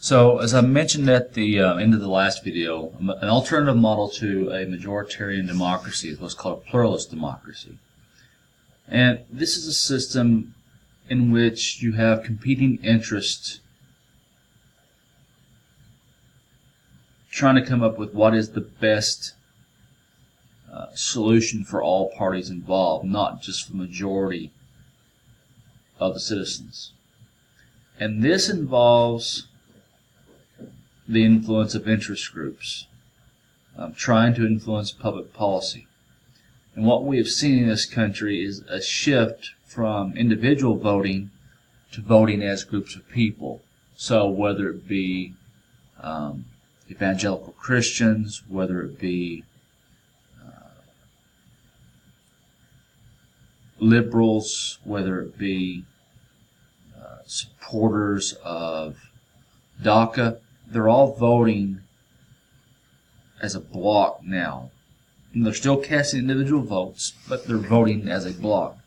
So, as I mentioned at the end of the last video, an alternative model to a majoritarian democracy is what's called a pluralist democracy. And this is a system in which you have competing interests trying to come up with what is the best solution for all parties involved, not just for the majority of the citizens. And this involves the influence of interest groups, trying to influence public policy. And what we have seen in this country is a shift from individual voting to voting as groups of people. So whether it be evangelical Christians, whether it be liberals, whether it be supporters of DACA, they're all voting as a block now. And they're still casting individual votes, but they're voting as a block.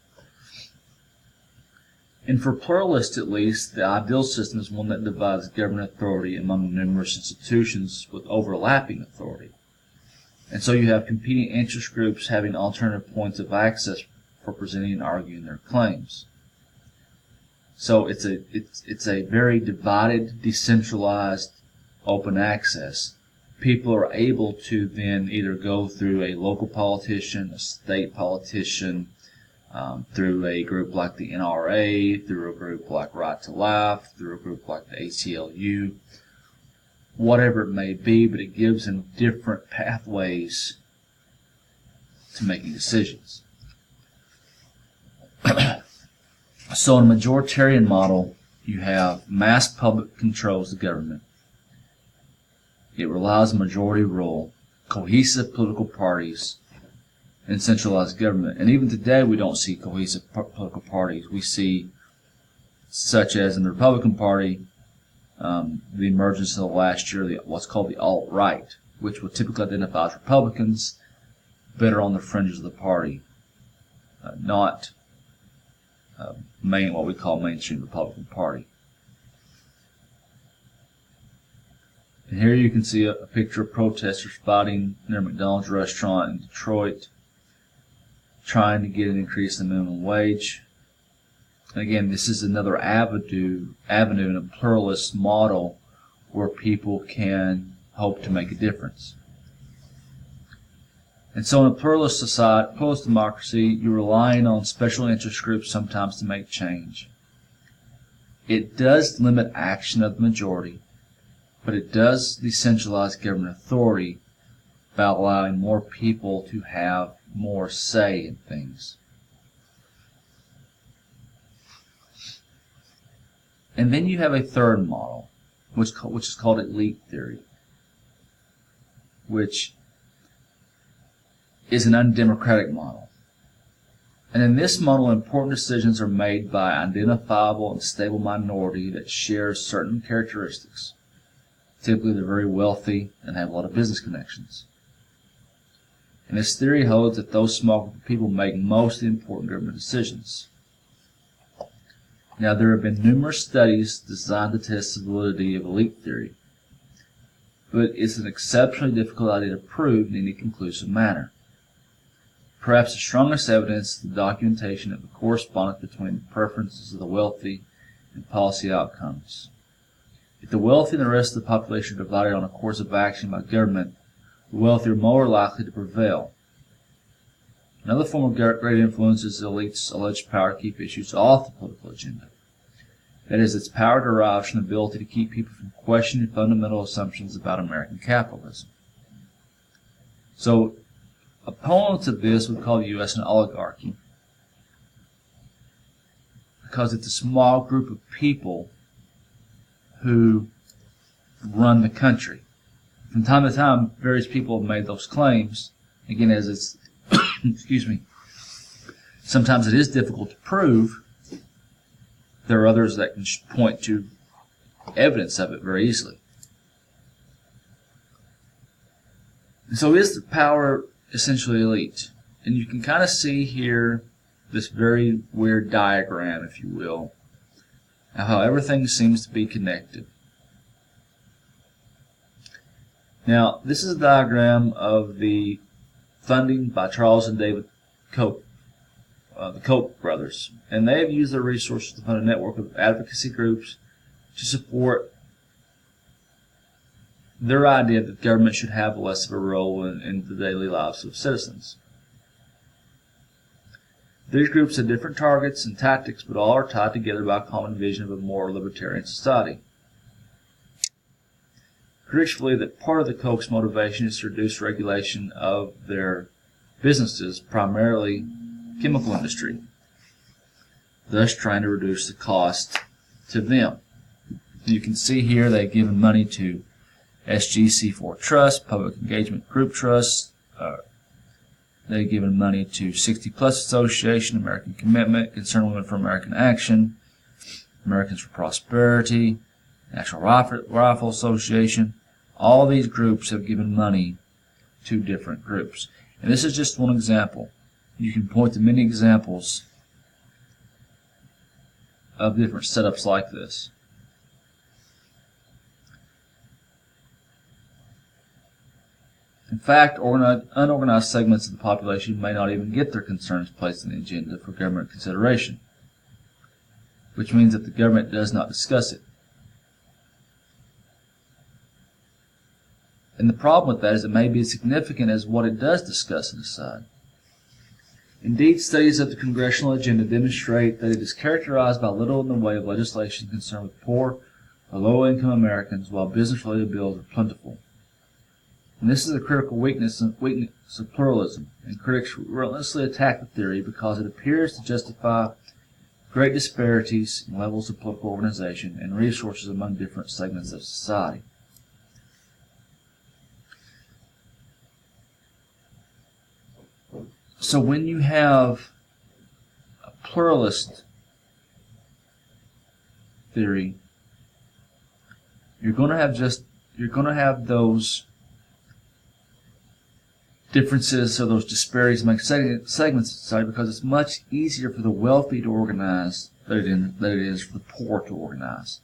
And for pluralists, at least, the ideal system is one that divides government authority among numerous institutions with overlapping authority. And so you have competing interest groups having alternative points of access for presenting and arguing their claims. So it's a very divided, decentralized, open access. People are able to then either go through a local politician, a state politician, through a group like the NRA, through a group like Right to Life, through a group like the ACLU, whatever it may be, but it gives them different pathways to making decisions. So in a majoritarian model, you have mass public controls the government. It relies on majority rule, cohesive political parties, and centralized government. And even today, we don't see cohesive political parties. We see, such as in the Republican Party, the emergence in the last year, what's called the alt-right, which would typically identify as Republicans, but are on the fringes of the party, not what we call mainstream Republican Party. And here you can see a picture of protesters fighting near a McDonald's restaurant in Detroit, trying to get an increase in the minimum wage. And again, this is another avenue in a pluralist model where people can hope to make a difference. And so in a pluralist society, pluralist democracy, you're relying on special interest groups sometimes to make change. It does limit action of the majority, but it does decentralize government authority by allowing more people to have more say in things. And then you have a third model, which is called elite theory, which is an undemocratic model. And in this model, important decisions are made by identifiable and stable minority that shares certain characteristics. Typically, they're very wealthy and have a lot of business connections. And this theory holds that those small group of people make most of the important government decisions. Now, there have been numerous studies designed to test the validity of elite theory, but it's an exceptionally difficult idea to prove in any conclusive manner. Perhaps the strongest evidence is the documentation of the correspondence between the preferences of the wealthy and policy outcomes. If the wealthy and the rest of the population are divided on a course of action by government, the wealthy are more likely to prevail. Another form of great influence is the elite's alleged power to keep issues off the political agenda. That is, its power derives from the ability to keep people from questioning fundamental assumptions about American capitalism. So, opponents of this would call the U.S. an oligarchy, because it's a small group of people who run the country. From time to time, various people have made those claims. Again, as it's, excuse me, sometimes it is difficult to prove. There are others that can point to evidence of it very easily. And so is the power essentially elite? And you can kind of see here this very weird diagram, if you will, of how everything seems to be connected. Now, this is a diagram of the funding by Charles and David Koch, the Koch brothers, and they have used their resources to fund a network of advocacy groups to support their idea that government should have less of a role in the daily lives of citizens. These groups have different targets and tactics, but all are tied together by a common vision of a more libertarian society. Critics believe that part of the Koch's motivation is to reduce regulation of their businesses, primarily chemical industry, thus trying to reduce the cost to them. You can see here they've given money to SGC4 Trust, Public Engagement Group Trust. They've given money to 60 Plus Association, American Commitment, Concerned Women for American Action, Americans for Prosperity, National Rifle Association. All these groups have given money to different groups. And this is just one example. You can point to many examples of different setups like this. In fact, unorganized segments of the population may not even get their concerns placed on the agenda for government consideration, which means that the government does not discuss it. And the problem with that is it may be as significant as what it does discuss and decide. Indeed, studies of the congressional agenda demonstrate that it is characterized by little in the way of legislation concerned with poor or low-income Americans, while business-related bills are plentiful. And this is a critical weakness of pluralism, and critics relentlessly attack the theory because it appears to justify great disparities in levels of political organization and resources among different segments of society. So when you have a pluralist theory, you're going to have those differences or those disparities among segments of society, because it's much easier for the wealthy to organize than it is for the poor to organize.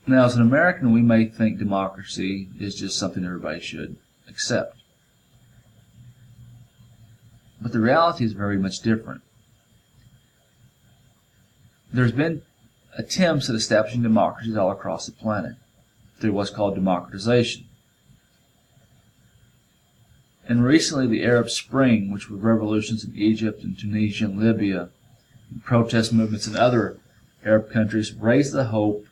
Now, as an American, we may think democracy is just something everybody should accept. But the reality is very much different. There's been attempts at establishing democracies all across the planet through what's called democratization. And recently, the Arab Spring, which were revolutions in Egypt and Tunisia and Libya, and protest movements in other Arab countries, raised the hope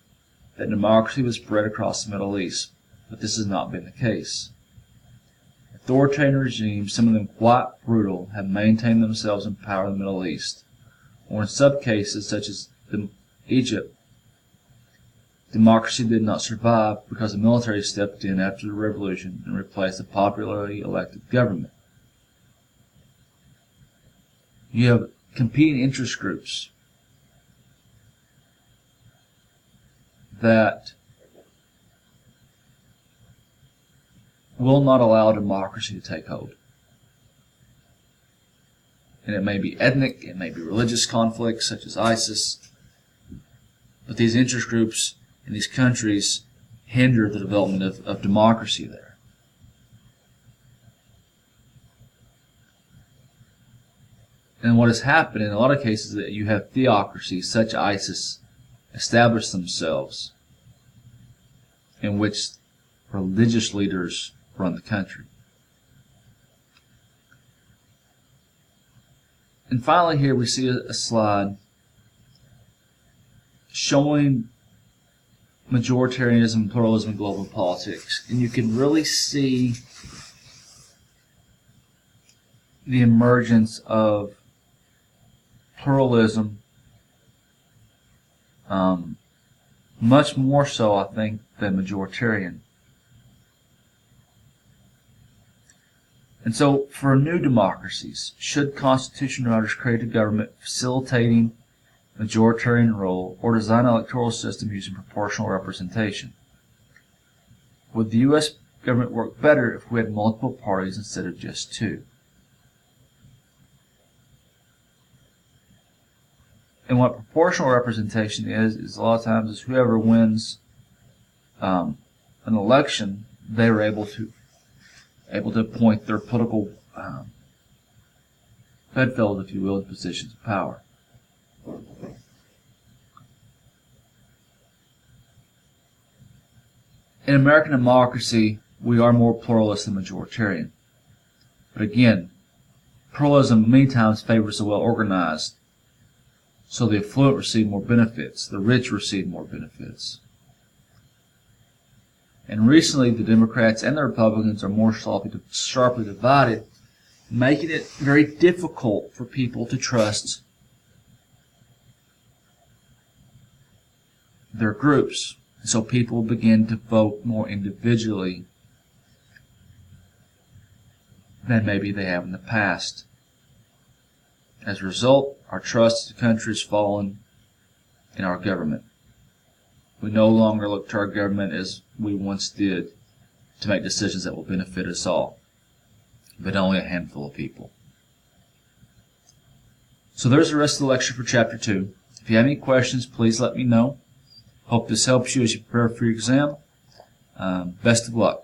that democracy would spread across the Middle East, but this has not been the case. Authoritarian regimes, some of them quite brutal, have maintained themselves in power in the Middle East, or in some cases, such as Egypt, democracy did not survive because the military stepped in after the revolution and replaced a popularly elected government. You have competing interest groups that will not allow democracy to take hold. And it may be ethnic, it may be religious conflicts such as ISIS, but these interest groups in these countries hinder the development of democracy there. And what has happened in a lot of cases is that you have theocracies such as ISIS establish themselves in which religious leaders run the country. And finally here we see a slide showing majoritarianism, pluralism, and global politics. And you can really see the emergence of pluralism, much more so, I think, than majoritarian. And so, for new democracies, should constitution writers create a government facilitating majoritarian role or design an electoral system using proportional representation? Would the U.S. government work better if we had multiple parties instead of just two? And what proportional representation is a lot of times is whoever wins an election, they are able to appoint their political bedfellows, if you will, in positions of power. In American democracy, we are more pluralist than majoritarian. But again, pluralism many times favors the well-organized, so the affluent receive more benefits, the rich receive more benefits. And recently, the Democrats and the Republicans are more sharply divided, making it very difficult for people to trust their groups. So people begin to vote more individually than maybe they have in the past. As a result, our trust in the country has fallen in our government. We no longer look to our government as we once did to make decisions that will benefit us all, but only a handful of people. So there's the rest of the lecture for Chapter 2. If you have any questions, please let me know. Hope this helps you as you prepare for your exam. Best of luck.